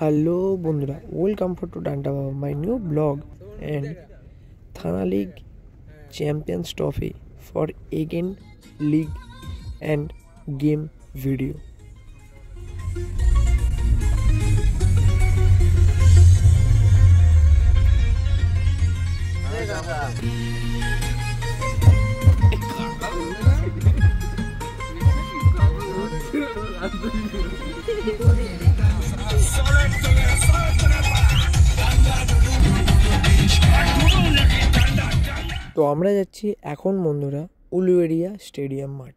Hello বন্ধুরা, welcome to ডান্টা বাবা my new blog and থানা league champions trophy for again league and game video. তো আমরা যাচ্ছি এখন বন্ধুরা উলুবেড়িয়া স্টেডিয়াম মাঠ,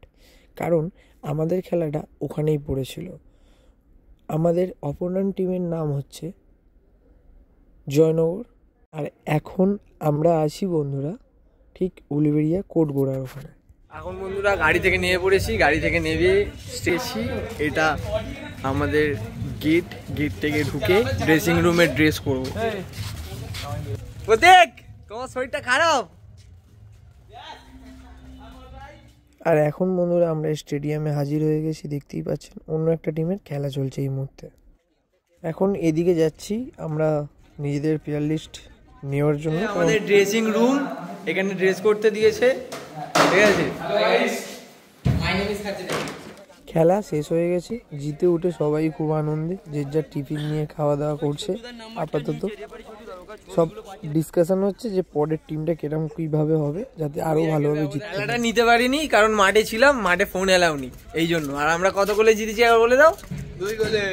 কারণ আমাদের খেলাটা ওখানেই পড়েছিল। আমাদের অপোনেন্ট টিমের নাম হচ্ছে জয়নগর, আর এখন আমরা আছি বন্ধুরা ঠিক উলুবেড়িয়া কোটগোড়ার ওখানে। এখন বন্ধুরা গাড়ি থেকে নেমে পড়েছি, গাড়ি থেকে নেমে এসেছি। এটা আমাদের গেট থেকে ঢুকে ড্রেসিং রুমে ড্রেস করবো। ও দেখ, তোমার শরীরটা খারাপ। আর এখন বন্ধুরা আমরা স্টেডিয়ামে হাজির হয়ে গেছি, দেখতেই পাচ্ছেন অন্য একটা টিমের খেলা চলছে এই মুহূর্তে। এখন এদিকে যাচ্ছি আমরা নিজেদের প্লেয়ার লিস্ট নেওয়ার জন্য। আমাদের ড্রেসিং রুম, এখানে ড্রেস করতে দিয়েছে, ঠিক আছে। খেলা শেষ হয়ে গেছে, জিতে উঠে সবাই খুব আনন্দে যে যার টিফিন নিয়ে খাওয়া দাওয়া করছে। আপাতত সব ডিসকাশন হচ্ছে যে পরের টিমটা কিরকম কিভাবে হবে, যাতে আরো ভালোভাবে জিততে। খেলাটা নিতে পারিনি কারণ মাঠে ছিলাম, মাঠে ফোন এলাও নি, এই জন্য। আর আমরা কত গোলে জিতেছি আর বলে দাও? 2 গোলে।